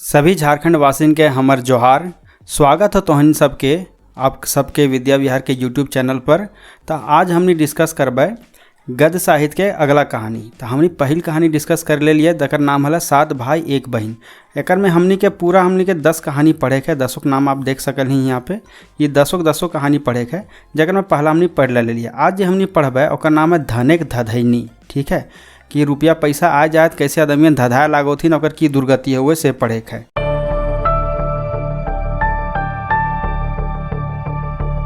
सभी झारखंड वासिन के हमर जोहार। स्वागत है तोहन सबके आप सबके विद्या विहार के यूट्यूब चैनल पर। तो आज हमने डिस्कस करबै गद्य साहित्य के अगला कहानी। तो हमने पहल कहानी डिस्कस कर ले लिए, जकर नाम है 7 भाई 1 बहन। एक में हमने के 10 कहानी पढ़े के, 10 के नाम आप देख सकल ही यहाँ पे। ये 10 कहानी पढ़े के, जकर में पहला हमने पढ़ ले लिया। आज जो हमने पढ़बै ओकर नाम है धनेक धधैनी। ठीक है, कि रुपया पैसा आ जाए कैसे आदमी धधाए लागोथिन और की दुर्गति हुए से पढ़े के है।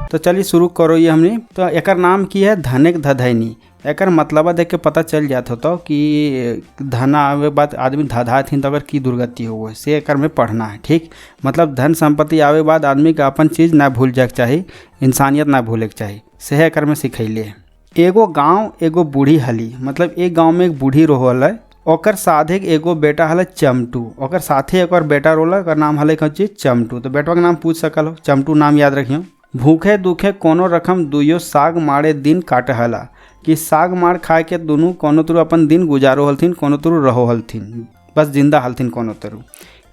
तो चलिए शुरू करो ये हमने। तो एक नाम की है धनेक धधैनी। एक मतलब देख के पता चल जाता हो कि धन आवे बाद आदमी धधा थी तो अगर की दुर्गति हो से एक में पढ़ना है। ठीक, मतलब धन संपत्ति आवे बाद आदमी का अपन चीज़ ना भूल जाए के चाहिए, इंसानियत ना भूले के चाहिए, से एक में सिखैले। एगो गांव एगो बूढ़ी हली, मतलब एक गांव में एक बूढ़ी रोहल है। ओकर साथे एगो बेटा हल चमटू, ओकर साथे एक और बेटा रोल, ओकर नाम हल कौन चमटू। तो बेटवा के नाम पूछ सकल हो, चमटू नाम याद रखियो। भूखे दुखे कोनो रकम दुइयो साग मारे दिन काटे हला, कि साग मार खाए के दोनों कोनो तरु अपन दिन गुजारो हलथिन, कोनो तरु रहो हलथिन, बस जिंदा हलथिन कोनो तरु।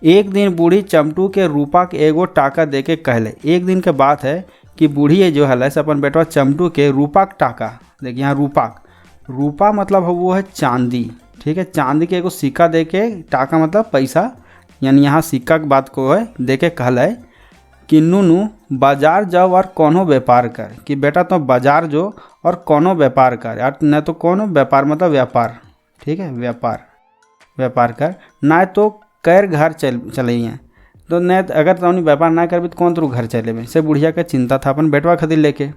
एक दिन बूढ़ी चमटू के रूपा के एगो टाका दे के कहले। एक दिन के बात है कि बूढ़ी जो हल से अपन बेटवा चमटू के रूपा के टाका, देखिए यहाँ रूपा मतलब वो है चांदी। ठीक है, चांदी के एगो सिक्का दे के, टाका मतलब पैसा, यानी यहाँ सिक्का के बात को है दे के कहले कि नूनू बाजार जाओ और कोनो व्यापार कर, कि बेटा तो बाजार जो और कोनो व्यापार कर, यार न तो कोनो व्यापार मतलब व्यापार। ठीक है, व्यापार कर, ना तो कैर घर चलिए। तो न अगर तो व्यापार ना करबी तो कौन तो घर चले से बुढ़िया के चिंता था अपन बेटवा खातिर लेके।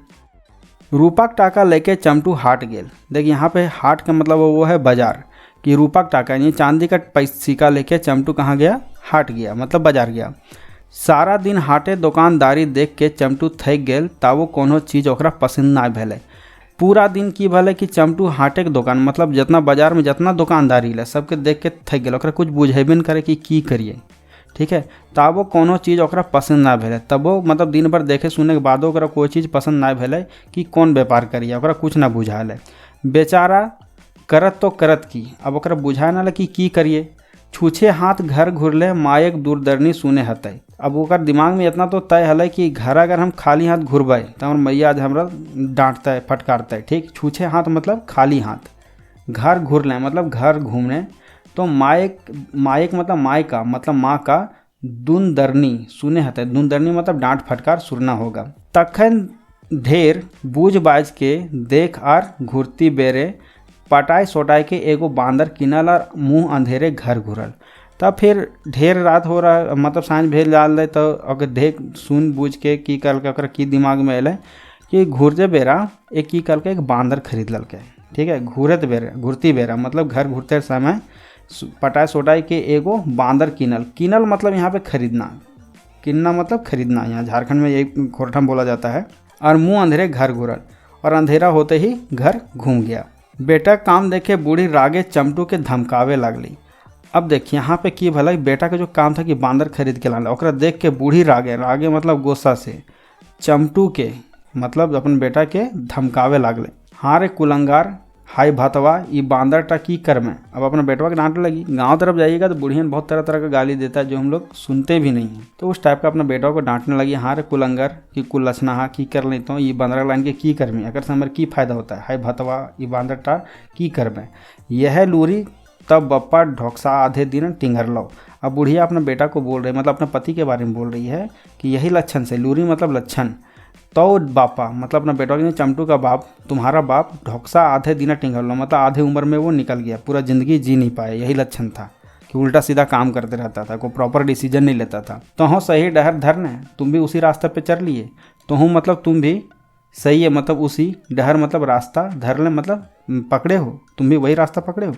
रूपा के टाका लेके चमटू हाट गेल। देखिए यहाँ पे हाट का मतलब वो है बाजार, कि रूपा के टाका यानी चांदी का सिक्का लेके चमटू कहाँ गया, हाट गया, मतलब बाजार गया। सारा दिन हाटे दुकानदारी देख के चमटू थक गेल, तावो कोनो चीज़ ओकरा पसंद ना भेले। पूरा दिन की भले कि चमटू हाटे के दुकान मतलब जितना बाजार में जितना दुकानदारी ले सबके देख के थक गेल, ओकरा कुछ बुझेबे न करे कि की करिए। ठीक है, ताबो कोनो चीज़ ओकरा पसंद ना भेले, तबो मतलब दिन भर देखे सुने के बादो ओकरा कोई चीज़ पसंद ना भेले कि कौन व्यापार करिए, ओकरा कुछ ना बुझाल है। बेचारा करत तो करत की, अब ओकरा बुझाए ना कि की करिए। छूछे हाथ घर घुरले मायक दूरदर्नी सुने हतै। अब ओकर दिमाग में इतना तो तय हल कि घर अगर हम खाली हाथ घुरबै तो हमार मैया आज हमरा डांटते फटकारते। ठीक, छूछे हाथ मतलब खाली हाथ, घर घुरले मतलब घर घूमने। तो मायक मतलब मायका मतलब माँ का, दूनदर्नी सुने हतै, दूनदर्नी मतलब डांट फटकार सुनना होगा। तखन ढेर बूझ बाज के देख आर घुरती बेरे पटाई सोटाई के एगो बांदर किनल और मुँह अंधेरे घर घुरल। तब फिर ढेर रात हो रहा, मतलब सांझ भेल डाल दे, तो अगर देख सुन बूझ के की कल के ओकरा की दिमाग में अल कि घुरते बेरा एक की कल के एक बांदर खरीद ललके। ठीक है, घुरती बेरा मतलब घर घुरते समय पटाई सोटाई के एगो बांदर किनल मतलब यहाँ पे खरीदना, किनना मतलब खरीदना, यहाँ झारखंड में यही खोरठम बोला जाता है। और मुँह अंधेरे घर घुरल, और अंधेरा होते ही घर घूम गया। बेटा काम देखे बूढ़ी रागे चमटू के धमकावे लगली। अब देखिए यहाँ पे की भला बेटा का जो काम था कि बांदर खरीद के लाना, ओकरा देख के बूढ़ी रागे मतलब गुस्सा से चमटू के मतलब अपन बेटा के धमकावे लागले। हाँ रे कुलंगार, हाय भातवा, ये बांदर टा की कर में। अब अपना बेटवा के डांट लगी। गांव तरफ जाइएगा तो बुढ़ियन बहुत तरह तरह का गाली देता है जो हम लोग सुनते भी नहीं हैं। तो उस टाइप का अपना बेटवा को डांटने लगी। हाँ रे कुलंगर की कुलछना, हाँ की कर लेता हूँ, ये बांदर लाइन के की कर में, अगर से हमारे की फायदा होता है। हाय भातवा, ये बांदर टा की कर में, यह लूरी तब बप्पा ढोक्सा आधे दिन टिंगर लो। अब बुढ़िया अपने बेटा को बोल रही, मतलब अपने पति के बारे में बोल रही है कि यही लक्षण से, लूरी मतलब लक्षण, तो बापा मतलब अपना बेटा के चमटू का बाप, तुम्हारा बाप ढोक्सा आधे दिन टिंगर लो, मतलब आधे उम्र में वो निकल गया, पूरा ज़िंदगी जी नहीं पाए। यही लक्षण था कि उल्टा सीधा काम करते रहता था, कोई प्रॉपर डिसीजन नहीं लेता था। तो हाँ सही डहर धरने, तुम भी उसी रास्ते पे चल लिए, तो हूँ मतलब तुम भी सही है, मतलब उसी डहर मतलब रास्ता धर ले, मतलब पकड़े हो, तुम भी वही रास्ता पकड़े हो।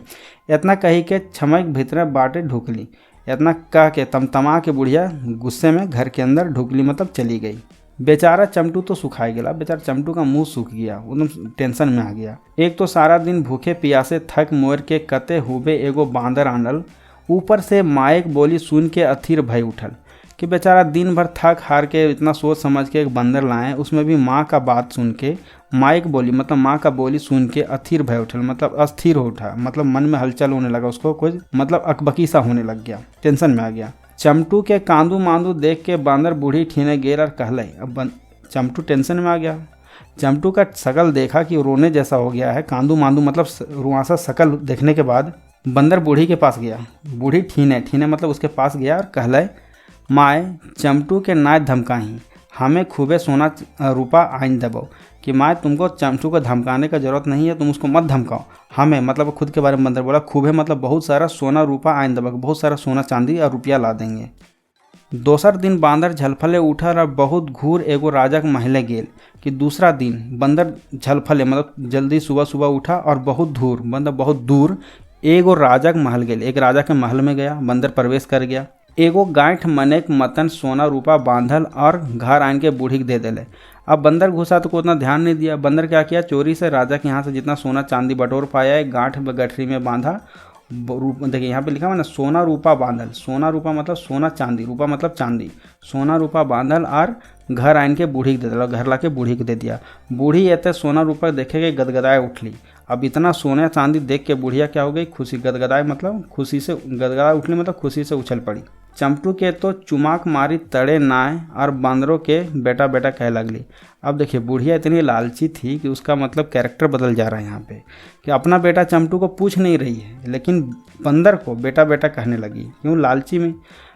इतना कही के छमक भीतर बाटे ढुकली। इतना कह के तमतमा के बुढ़िया गुस्से में घर के अंदर ढुकली, मतलब चली गई। बेचारा चमटू तो सुखाई गया, बेचारा चमटू का मुंह सूख गया, एकदम टेंशन में आ गया। एक तो सारा दिन भूखे पियासे थक मोर के कते हुबे एगो बांदर आनल, ऊपर से मायक बोली सुन के अथीर भय उठल, कि बेचारा दिन भर थक हार के इतना सोच समझ के एक बंदर लाए, उसमें भी माँ का बात सुन के, माइक बोली मतलब माँ का बोली सुन के अथीर भय उठल, मतलब अस्थिर हो उठा, मतलब मन में हलचल होने लगा, उसको कुछ मतलब अकबकी सा होने लग गया, टेंशन में आ गया। चमटू के कांदू मांदू देख के बांदर बूढ़ी ठीने गेल और कहले। अब चमटू टेंशन में आ गया। चमटू का शकल देखा कि रोने जैसा हो गया है। कांदू मांदू मतलब रुआसा शकल देखने के बाद बंदर बूढ़ी के पास गया। बूढ़ी ठीने ठीने मतलब उसके पास गया और कहले, माए चमटू के नाय धमकाही, हमें खूबे सोना रूपा आइन दबो। कि माए तुमको चमटू को धमकाने का ज़रूरत नहीं है, तुम उसको मत धमकाओ, हमें मतलब खुद के बारे में बंदर बोला खूबे मतलब बहुत सारा सोना रूपा आइन दबो, बहुत सारा सोना चांदी और रुपया ला देंगे। दोसर दिन बांदर झलफले उठल और बहुत घूर एगो राजा के महले गेल। कि दूसरा दिन बंदर झलफले मतलब जल्दी सुबह सुबह उठा और बहुत दूर मतलब बहुत दूर एगो राजा के महल गेल। एक राजा के महल में गया, बंदर प्रवेश कर गया। एगो गांठ मनेक मतन सोना रूपा बांधल और घर आन के बूढ़ी के दे दिले। अब बंदर घुसा तो को उतना ध्यान नहीं दिया। बंदर क्या किया, चोरी से राजा के यहाँ से जितना सोना चांदी बटोर पाया एक गांठ गठरी में बांधा। देखिए यहाँ पे लिखा हुआ ना सोना रूपा बांधल। सोना रूपा मतलब सोना, चांदी रूपा मतलब चांदी। सोना रूपा बांधल और घर आन के बूढ़ी के दे दिया, घर ला के बूढ़ी को दे दिया। बूढ़ी एते सोना रूपा देखे के गदगदाए उठली। अब इतना सोना चांदी देख के बुढ़िया क्या हो गई, खुशी गदगदाए मतलब खुशी से गदगदाए उठली मतलब खुशी से उछल पड़ी। चमटू के तो चुमाक मारी तड़े नाय और बांदरों के बेटा बेटा कह लगली। अब देखिए बुढ़िया इतनी लालची थी कि उसका मतलब कैरेक्टर बदल जा रहा है यहाँ पे, कि अपना बेटा चमटू को पूछ नहीं रही है लेकिन बंदर को बेटा बेटा कहने लगी। क्यों,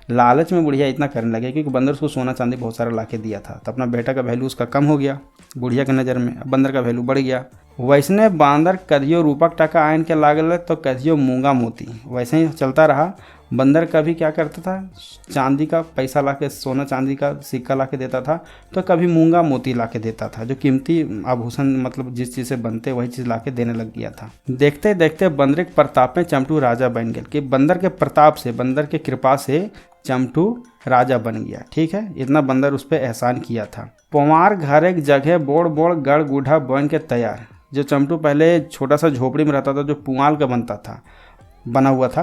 लालच में बुढ़िया इतना करने लगे क्योंकि बंदर उसको सोना चांदी बहुत सारा ला के दिया था, तो अपना बेटा का वैल्यू उसका कम हो गया बुढ़िया के नज़र में। अब बंदर का वैल्यू बढ़ गया। वैसने बांदर कदियो रूपक टका आन के लागल तो कदियो मूंगा मोती। वैसे ही चलता रहा। बंदर कभी क्या करता था, चांदी का पैसा ला के, सोना चांदी का सिक्का ला के देता था, तो कभी मूंगा मोती ला के देता था, जो कीमती आभूषण मतलब जिस चीज़ से बनते वही चीज़ ला के देने लग गया था। देखते देखते बंदर के प्रताप में चमटू राजा बन गया। कि बंदर के प्रताप से, बंदर के कृपा से चमटू राजा बन गया। ठीक है, इतना बंदर उस पर एहसान किया था। पोमार घर एक जगह बोड़ बोड़ गड़ गुढ़ा बन के तैयार। जो चमटू पहले छोटा सा झोपड़ी में रहता था जो पुआल का बना हुआ था,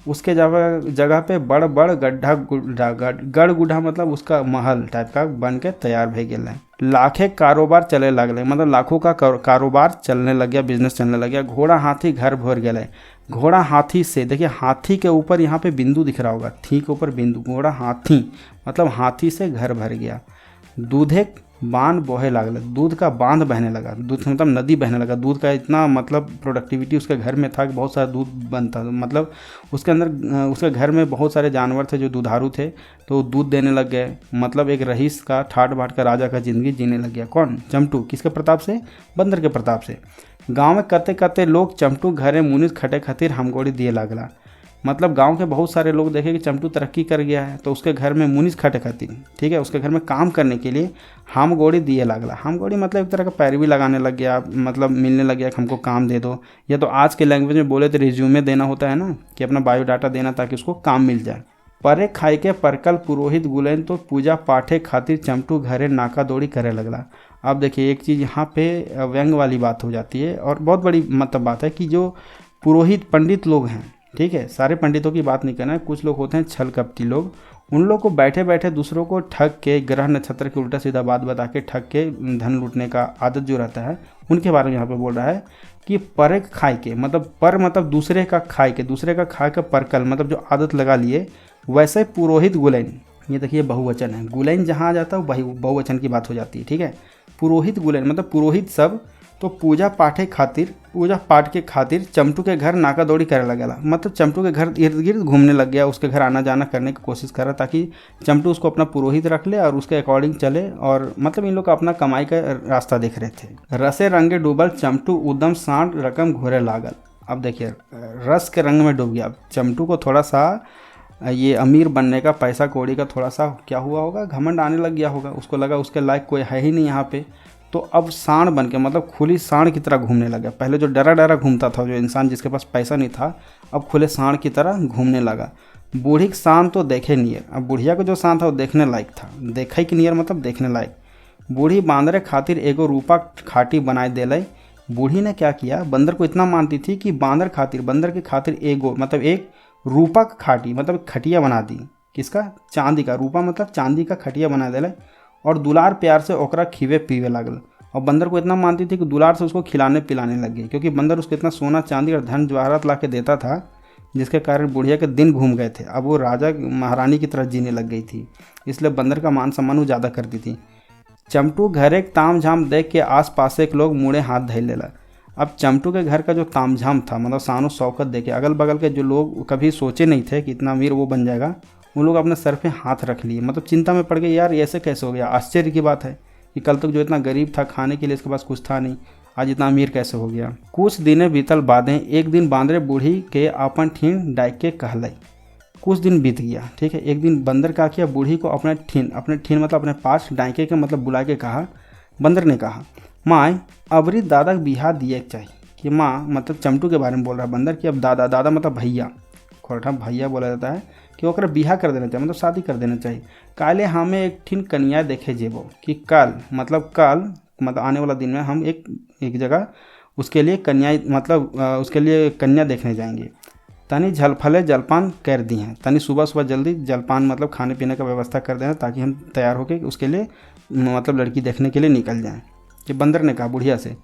उसके जगह पे बड़ बड़ गढ़ गुढ़ा मतलब उसका महल टाइप का बन के तैयार भे गया। लाखे कारोबार चले लगले मतलब लाखों का कारोबार चलने लग गया, बिजनेस चलने लग गया। घोड़ा हाथी घर भर गए। घोड़ा हाथी से, देखिए हाथी के ऊपर यहाँ पे बिंदु दिख रहा होगा, थी के ऊपर बिंदु, घोड़ा हाथी मतलब हाथी से घर भर गया। दूधे बांध बोहे लागल, दूध का बांध बहने लगा, दूध मतलब नदी बहने लगा। दूध का इतना मतलब प्रोडक्टिविटी उसके घर में था कि बहुत सारा दूध बनता था। मतलब उसके अंदर उसके घर में बहुत सारे जानवर थे जो दुधारू थे, तो दूध देने लग गए। मतलब एक रईस का ठाट बाट का राजा का जिंदगी जीने लग गया। कौन, चमटू। किसके प्रताप से, बंदर के प्रताप से। गाँव में कते कते लोग चमटू घरे मुनिस खटे खातिर हमगोड़ी दिए लागला। मतलब गांव के बहुत सारे लोग देखे कि चमटू तरक्की कर गया है, तो उसके घर में मुनिस खटे खातिर, ठीक है, उसके घर में काम करने के लिए हम गोड़ी दिए लगला। हम गोड़ी मतलब एक तरह का पैरवी लगाने लग गया, मतलब मिलने लग गया कि हमको काम दे दो, या तो आज के लैंग्वेज में बोले तो रिज्यूमे देना होता है ना, कि अपना बायोडाटा देना ताकि उसको काम मिल जाए। परे खाई के परकल पुरोहित गुलेन तो पूजा पाठे खातिर चमटू घरे नाका दौड़ी करे लगला। अब देखिए एक चीज़ यहाँ पे व्यंग वाली बात हो जाती है, और बहुत बड़ी मतलब बात है कि जो पुरोहित पंडित लोग हैं, ठीक है, सारे पंडितों की बात नहीं करना है, कुछ लोग होते हैं छल कपटी लोग, उन लोग को बैठे बैठे दूसरों को ठग के, ग्रह नक्षत्र के उल्टा सीधा बात बता के ठग के धन लूटने का आदत जो रहता है, उनके बारे में यहाँ पे बोल रहा है कि पर खाए के मतलब पर मतलब दूसरे का खाए के, दूसरे का खा के परकल मतलब जो आदत लगा लिए। वैसे पुरोहित गुलैन, ये देखिए बहुवचन है, गुलैन जहाँ आ जाता है वो बहुवचन की बात हो जाती है, ठीक है। पुरोहित गुलैन मतलब पुरोहित सब तो पूजा पाठ के खातिर चमटू के घर नाका दौड़ी करे लगेला। मतलब चमटू के घर इर्द गिर्द घूमने लग गया, उसके घर आना जाना करने की कोशिश कर रहा ताकि चमटू उसको अपना पुरोहित रख ले और उसके अकॉर्डिंग चले, और मतलब इन लोग का अपना कमाई का रास्ता देख रहे थे। रसे रंगे डूबल चमटू उदम सांड रकम घोरे लागल। अब देखिए रस के रंग में डूब गया। अब चमटू को थोड़ा सा ये अमीर बनने का, पैसा कौड़ी का थोड़ा सा क्या हुआ होगा, घमंड आने लग गया होगा। उसको लगा उसके लायक कोई है ही नहीं यहाँ पे, तो अब सांड बन के मतलब खुली सांड की तरह घूमने लगा। पहले जो डरा डरा घूमता था जो इंसान जिसके पास पैसा नहीं था, अब खुले सांड की तरह घूमने लगा। बूढ़ी सांड तो देखे नियर, अब बुढ़िया को जो सांड था वो देखने लायक था, देखे कि नियर मतलब देखने लायक। बूढ़ी बांदरे खातिर एगो रूपा खाटी बनाए देले। बूढ़ी ने क्या किया, बंदर को इतना मानती थी कि बंदर के खातिर एगो मतलब एक रूपा खाटी मतलब खटिया बना दी। किसका, चांदी का। रूपा मतलब चांदी का खटिया बना देले और दुलार प्यार से ओकरा खीवे पीवे लागल। और बंदर को इतना मानती थी कि दुलार से उसको खिलाने पिलाने लग गई, क्योंकि बंदर उसको इतना सोना चांदी और धन जवाहरात ला के देता था जिसके कारण बुढ़िया के दिन घूम गए थे। अब वो राजा महारानी की तरह जीने लग गई थी, इसलिए बंदर का मान सम्मान वो ज़्यादा करती थी। चमटू घर एक ताम झाम देख के आस पास एक लोग मुड़े हाथ धैल लेला। अब चमटू के घर का जो ताम झाम था, मतलब शानो शौकत देखे अगल बगल के जो लोग कभी सोचे नहीं थे कि इतना अमीर वो बन जाएगा, उन लोग अपने सर पे हाथ रख लिए। मतलब चिंता में पड़ गए, यार ऐसे कैसे हो गया। आश्चर्य की बात है कि कल तक जो इतना गरीब था, खाने के लिए इसके पास कुछ था नहीं, आज इतना अमीर कैसे हो गया। कुछ दिने बीतल बादें एक दिन बांदरे बूढ़ी के आपन ठीन डाइक के कहलाई। कुछ दिन बीत गया, ठीक है। एक दिन बंदर का किया, बूढ़ी को अपने ठीन मतलब अपने पास डाइके के मतलब बुला के कहा। बंदर ने कहा, माँ अबरी दादा के बिहा दिए चाहिए। कि माँ मतलब चमटू के बारे में बोल रहा है बंदर कि अब दादा मतलब भैया, खोरठा भैया बोला जाता है, कि ओकरा बिहा कर देना चाहिए, मतलब शादी कर देना चाहिए। काले हमें एक ठीन कन्या देखे जेबो कि कल मतलब आने वाला दिन में हम एक जगह उसके लिए कन्या मतलब उसके लिए कन्या देखने जाएंगे। तनी झलफले जलपान कर दी हैं, तनी सुबह सुबह जल्दी जलपान मतलब खाने पीने का व्यवस्था कर देना ताकि हम तैयार होकर उसके लिए मतलब लड़की देखने के लिए निकल जाएं। कि बंदर ने कहा बुढ़िया से।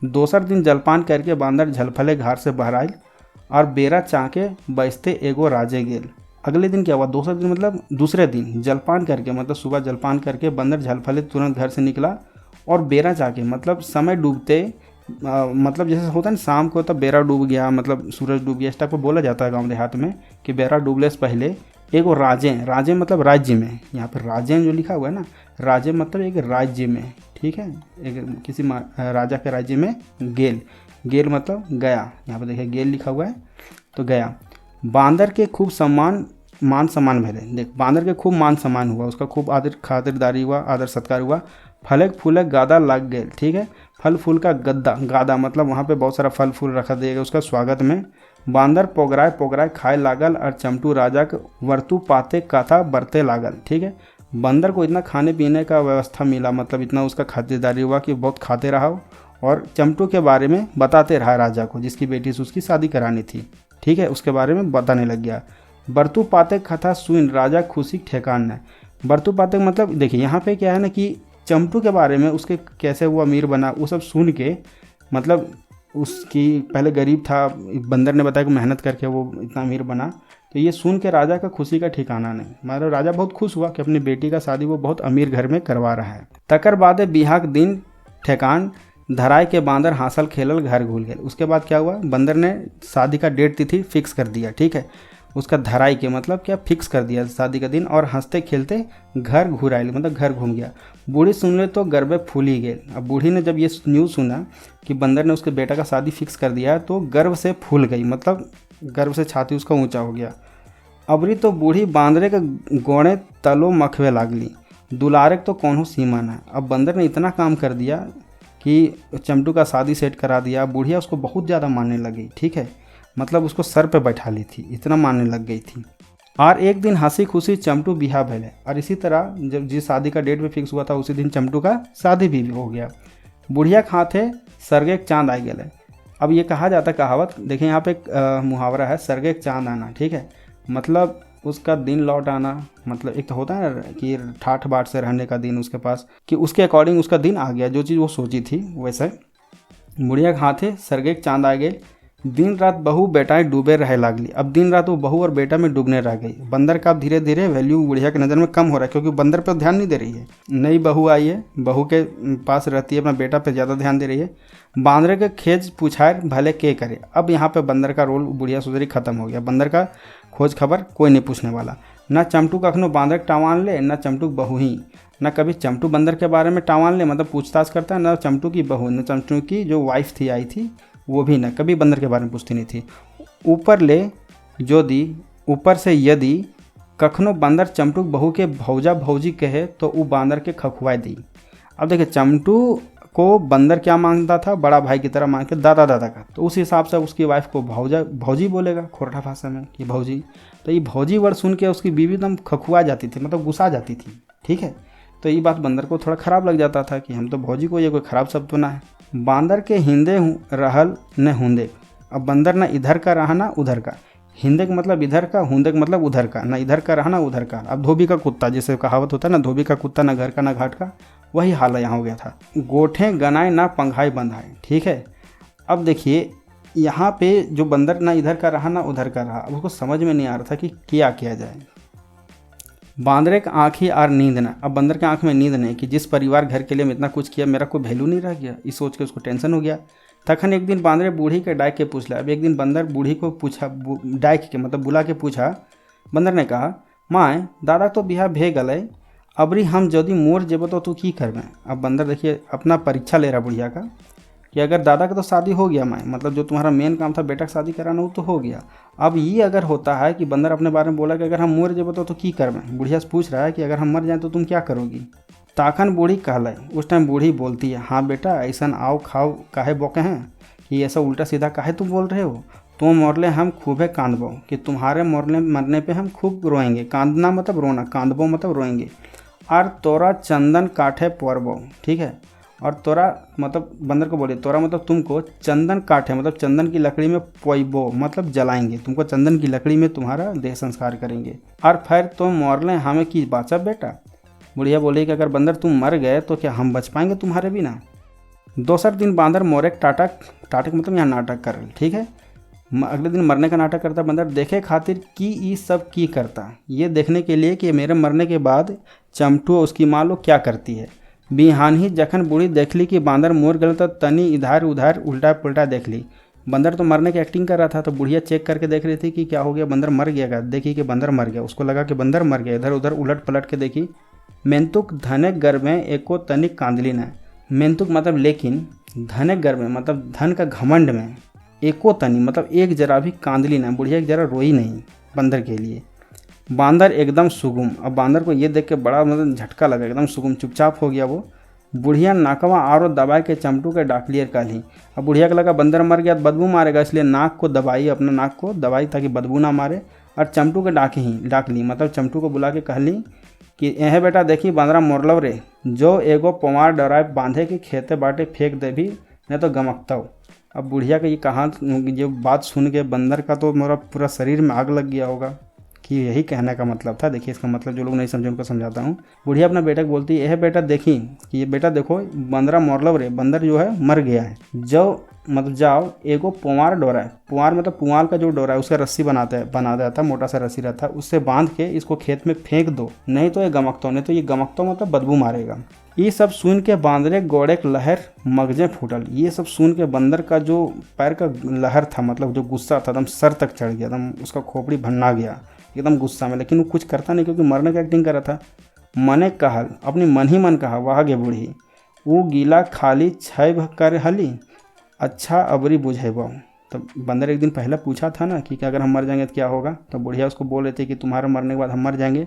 दोसर दिन जलपान करके बांदर झलफले घाट से बाहर आयल और बेरा चाके बजते एगो राजे गेल। अगले दिन क्या हुआ, दूसरे दिन मतलब दूसरे दिन जलपान करके मतलब सुबह जलपान करके बंदर झलफले तुरंत घर से निकला और बेरा चाके मतलब समय डूबते मतलब जैसे होता है ना शाम को तब बेरा डूब गया, मतलब सूरज डूब गया, इस टाइप को बोला जाता है गाँव देहात में कि बेरा डूबने से पहले एगो राजे मतलब राज्य में, यहाँ पर राजे जो लिखा हुआ है ना, राजे मतलब एक राज्य में, ठीक है, एक किसी राजा के राज्य में गेल मतलब गया, यहाँ पर देखिए गेल लिखा हुआ है तो गया। बांदर के खूब मान सम्मान भले, देख बांदर के खूब मान सम्मान हुआ, उसका खूब आदर खातिरदारी हुआ, आदर सत्कार हुआ। फलक फूलक गादा लग गए, ठीक है, फल फूल का गादा मतलब वहाँ पे बहुत सारा फल फूल रखा दिएगा उसका स्वागत में। बांदर पोगराए खाए लागल और चमटू राजा के वर्तु पाते कथा बरते लागल, ठीक है। बंदर को इतना खाने पीने का व्यवस्था मिला, मतलब इतना उसका खातिरदारी हुआ कि बहुत खाते रहा और चमटू के बारे में बताते रहा राजा को, जिसकी बेटी से उसकी शादी करानी थी, ठीक है, उसके बारे में बताने लग गया। बरतु पाते कथा सुन राजा खुशी ठेकान न। बरतु पाते मतलब देखिए यहाँ पे क्या है ना कि चमटू के बारे में उसके कैसे वो अमीर बना वो सब सुन के, मतलब उसकी पहले गरीब था, बंदर ने बताया कि मेहनत करके वो इतना अमीर बना, तो ये सुन के राजा का खुशी का ठिकाना नहीं, मतलब राजा बहुत खुश हुआ कि अपनी बेटी का शादी वो बहुत अमीर घर में करवा रहा है। तकर बाद बिहाक दिन ठेकान धराए के बांदर हासिल खेलल घर घुल गए। उसके बाद क्या हुआ, बंदर ने शादी का डेट तिथि फिक्स कर दिया, ठीक है, उसका धराई के मतलब क्या फिक्स कर दिया शादी का दिन, और हंसते खेलते घर घुराइल मतलब घर घूम गया। बूढ़ी सुन ले तो गर्वे फूल ही गए। अब बूढ़ी ने जब ये न्यूज़ सुना कि बंदर ने उसके बेटा का शादी फिक्स कर दिया तो गर्व से फूल गई, मतलब गर्व से छाती उसका ऊंचा हो गया। अबरी तो बूढ़ी बांदरे के गोड़े तलो मखवे लागली, दुलारे तो कौनो सीमा ना। अब बंदर ने इतना काम कर दिया कि चमटू का शादी सेट करा दिया, बुढ़िया उसको बहुत ज़्यादा मानने लगी, ठीक है, मतलब उसको सर पे बैठा ली थी, इतना मानने लग गई थी। और एक दिन हंसी खुशी चमटू बिहा भले, और इसी तरह जब जिस शादी का डेट भी फिक्स हुआ था उसी दिन चमटू का शादी भी हो गया। बुढ़िया खाते सरगे एक चांद आ गए। अब ये कहा जाता है कहावत, देखिए यहाँ पे एक मुहावरा है, सरगे एक चांद आना, ठीक है, मतलब उसका दिन लौट आना, मतलब एक तो होता है ना कि ठाठ बाट से रहने का दिन उसके पास, कि उसके अकॉर्डिंग उसका दिन आ गया, जो चीज़ वो सोची थी वैसे। बुढ़िया खाते सरगे एक चांद आ गए। दिन रात बहू बेटाएं डूबे रहे लागली। अब दिन रात वो बहू और बेटा में डूबने रह गई। बंदर का अब धीरे धीरे वैल्यू बुढ़िया की नज़र में कम हो रहा है, क्योंकि बंदर पर ध्यान नहीं दे रही है। नई बहू आई है, बहू के पास रहती है, अपना बेटा पे ज़्यादा ध्यान दे रही है। बांदर के खेज पूछाए भले के करे। अब यहाँ पे बंदर का रोल बुढ़िया सुधरी खत्म हो गया, बंदर का खोज खबर कोई नहीं पूछने वाला। न चमटू कखनो बांदर टावान ले, न चमटू बहू ही, न कभी चमटू बंदर के बारे में टावान ले मतलब पूछताछ करता है, न चमटू की बहू, न चमटू की जो वाइफ थी आई थी वो भी न कभी बंदर के बारे में पूछती नहीं थी। ऊपर से यदि कखनो बंदर चमटू बहू के भौजा भौजी कहे तो वो बांदर के खखुआ दी। अब देखिए चमटू को बंदर क्या मांगता था, बड़ा भाई की तरह मांग के दादा का, तो उस हिसाब से उसकी वाइफ को भौजी बोलेगा खोरठा भाषा में कि भौजी। तो ये भौजी वर्ड सुन के उसकी बीवी एकदम खखुआ जाती थी, मतलब गुस्सा जाती थी, ठीक है। तो ये बात बंदर को थोड़ा ख़राब लग जाता था कि हम तो भौजी को ये कोई ख़राब शब्द तो ना है। बांदर के हिंदे रहल न हुंदे। अब बंदर ना इधर का रहा ना उधर का, हिंदे का मतलब इधर का, हुंदे का मतलब उधर का, ना इधर का रहा ना उधर का। अब धोबी का कुत्ता, जैसे कहावत होता है ना, धोबी का कुत्ता ना घर का ना घाट का, वही हाल यहाँ हो गया था। गोठे गनाए ना पंघाई बंधाए, ठीक है। अब देखिए यहाँ पे जो बंदर ना इधर का रहा ना उधर का रहा, अब उसको समझ में नहीं आ रहा था कि क्या किया जाए। बांदरे की आँखी और नींद ना, अब बंदर के आँख में नींद नहीं कि जिस परिवार घर के लिए मैं इतना कुछ किया मेरा कोई वैल्यू नहीं रह गया, इस सोच के उसको टेंशन हो गया। तखन एक दिन बांदरे बूढ़ी के डाक के पूछला। अब एक दिन बंदर बूढ़ी को पूछा, डाक के मतलब बुला के पूछा। बंदर ने कहा, माँ दादा तो बिहा भे गए, अबरी हम यदि मोर जेब तो तू की करबे। अब बंदर देखिए अपना परीक्षा ले रहा बुढ़िया का कि अगर दादा का तो शादी हो गया माँ, मतलब जो तुम्हारा मेन काम था बेटा का शादी कराना वो तो हो गया, अब ये अगर होता है कि बंदर अपने बारे में बोला कि अगर हम मोर जेब तो की करबे। बुढ़िया से पूछ रहा है कि अगर हम मर जाएं तो तुम क्या करोगी। ताखन बूढ़ी कहला। उस टाइम बूढ़ी बोलती है, हाँ बेटा ऐसा आओ खाओ काहे बोके हैं कि ऐसा उल्टा सीधा काहे तुम बोल रहे हो। तुम मोरले हम खूबे कांदबो कि तुम्हारे मोरले मरने पे हम खूब रोएंगे। कांदना मतलब रोना, कांदबो मतलब रोएंगे। और तोरा चंदन काठे पोरबो, ठीक है। और तोरा मतलब बंदर को बोले, तोरा मतलब तुमको चंदन काठे मतलब चंदन की लकड़ी में पोइबो मतलब जलाएंगे, तुमको चंदन की लकड़ी में तुम्हारा देह संस्कार करेंगे। और फिर तुम मोरले हमें की बाचा बेटा। बुढ़िया बोली कि अगर बंदर तुम मर गए तो क्या हम बच पाएंगे तुम्हारे बिना। दोसर दिन बांदर मोरे टाटक मतलब यहाँ नाटक कर रहे, ठीक है। अगले दिन मरने का नाटक करता बंदर देखे खातिर कि ये सब की करता, ये देखने के लिए कि मेरे मरने के बाद चमटू उसकी माँ लोग क्या करती है। बिहान ही जखन बूढ़ी देख ली कि बांदर मोर गल तो तनी इधर उधर उल्टा पुल्टा देख ली। बंदर तो मरने की एक्टिंग कर रहा था, तो बुढ़िया चेक करके देख रही थी कि क्या हो गया, बंदर मर गया क्या। देखी कि बंदर मर गया, उसको लगा कि बंदर मर गया। इधर उधर उलट पलट के देखी। मेंतुक धने गर्भ में एको तनिक कांदली न। मेंतुक मतलब लेकिन, धने गर्भ में मतलब धन का घमंड में, एको तनी मतलब एक जरा भी कांदली ना, बुढ़िया एक जरा रोई नहीं बंदर के लिए। बांदर एकदम सुगुम। अब बांदर को ये देख के बड़ा मतलब झटका लगा, एकदम सुगुम चुपचाप हो गया वो। बुढ़िया नाकवा आरो दबाए के चमटू के डाकलियर काली। अब बुढ़िया को लगा बंदर मर गया तो बदबू मारेगा, इसलिए नाक को दबाई, अपना नाक को दबाई ताकि बदबू ना मारे। और चमटू के डाक ली मतलब चमटू को बुला के कहली कि एहे बेटा देखी बांदरा मोरलव रे, जो एगो पवार डराए बांधे के खेते बाटे फेंक दे भी नहीं तो गमकताओ। अब बुढ़िया का ये कहा, जो बात सुन के बंदर का तो मेरा पूरा शरीर में आग लग गया होगा कि यही कहने का मतलब था। देखिए इसका मतलब जो लोग नहीं समझे उनको समझाता हूँ। बुढ़िया अपना बेटा को बोलती है, यह बेटा देखी कि ये बेटा देखो बंदरा मोरलव रे, बंदर जो है मर गया है। जो मतलब जाओ एगो पुआर डोरा है, पुआर मतलब पुआल का जो डोरा है उसका रस्सी बना देता है, मोटा सा रस्सी रहता है, उससे बांध के इसको खेत में फेंक दो, नहीं तो ये गमकतो, नहीं तो ये गमकतो मतलब बदबू मारेगा। ये सब सुन के बांदरे गोड़े के लहर मगजे फूटल। ये सब सुन के बंदर का जो पैर का लहर था मतलब जो गुस्सा था एकदम सर तक चढ़ गया, एकदम उसका खोपड़ी भन्ना गया एकदम गुस्सा में। लेकिन वो कुछ करता नहीं क्योंकि मरने का एक्टिंग कर रहा था। मने कहल, अपनी मन ही मन कहा, वाह गे बूढ़ी वो गीला खाली छय कर हली, अच्छा अबरी बुझेबो। तो बंदर एक दिन पहले पूछा था ना कि अगर हम मर जाएंगे तो क्या होगा, तो बुढ़िया उसको बोल रही थी कि तुम्हारे मरने के बाद हम मर जाएंगे।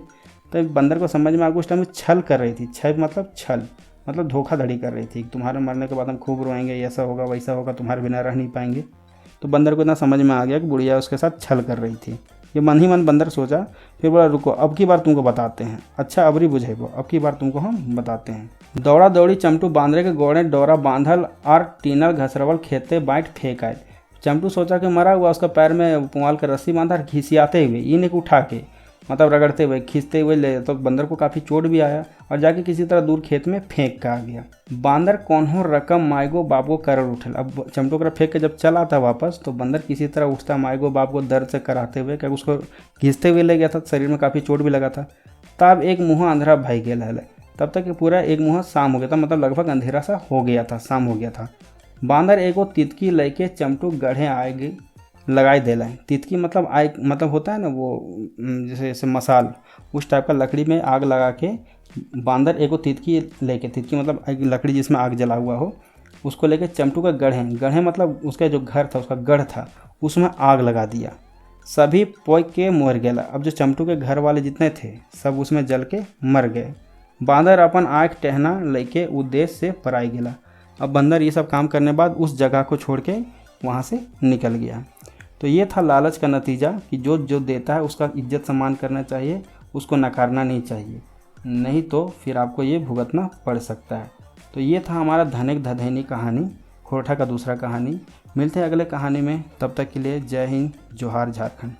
तो बंदर को समझ में आ गया उस टाइम में छल कर रही थी। छल मतलब धोखाधड़ी कर रही थी, तुम्हारे मरने के बाद हम खूब रोएंगे, ऐसा होगा वैसा होगा, तुम्हारे बिना रह नहीं पाएंगे। तो बंदर को इतना समझ में आ गया कि बुढ़िया उसके साथ छल कर रही थी। ये मन ही मन बंदर सोचा, फिर बोला रुको अब की बार तुमको बताते हैं, अच्छा अबरी बुझेबो, अब की बार तुमको हम बताते हैं। दौड़ा दौड़ी चमटू बांदरे के गोड़े डोरा बांधल और टीनल घसरवल खेते बाट फेंक आए। चमटू सोचा कि मरा हुआ, उसका पैर में पुआल का रस्सी बांधा और घिसियाते हुए इन्हें उठा के मतलब रगड़ते हुए खींचते हुए ले, तो बंदर को काफ़ी चोट भी आया और जाके किसी तरह दूर खेत में फेंक का आ गया। बांदर कौनहो रकम मायगो बापको कर उठल। अब चमटू कर फेंक के जब चला था वापस, तो बंदर किसी तरह उठता मायगो बाप को दर्द से कराते हुए, क्या उसको घिसते हुए ले गया था, शरीर में काफ़ी चोट भी लगा था। तब एक मुँह अंधेरा भाई गया है, तब तक पूरा एक मुँह शाम हो गया था, मतलब लगभग अंधेरा सा हो गया था, शाम हो गया था। बांदर एगो तितकी लेके चमटू गढ़े आएगी लगाई देला। तितकी मतलब आग मतलब होता है ना वो जैसे मसाल, उस टाइप का लकड़ी में आग लगा के बांदर एगो तितकी लेके, तितकी मतलब लकड़ी जिसमें आग जला हुआ हो, उसको लेके चमटू का गढ़े मतलब उसका जो घर था उसका गढ़ था, उसमें आग लगा दिया। सभी पोई के मर गया। अब जो चमटू के घर वाले जितने थे सब उसमें जल के मर गए। बांदर अपन आँख टहना लेके उद्देश्य से पराई गया। अब बंदर ये सब काम करने बाद उस जगह को छोड़ के वहाँ से निकल गया। तो ये था लालच का नतीजा कि जो देता है उसका इज्जत सम्मान करना चाहिए, उसको नकारना नहीं चाहिए, नहीं तो फिर आपको ये भुगतना पड़ सकता है। तो ये था हमारा धनिक धधैनी कहानी, खोरठा का दूसरा कहानी। मिलते हैं अगले कहानी में, तब तक के लिए जय हिंद, जोहार झारखंड।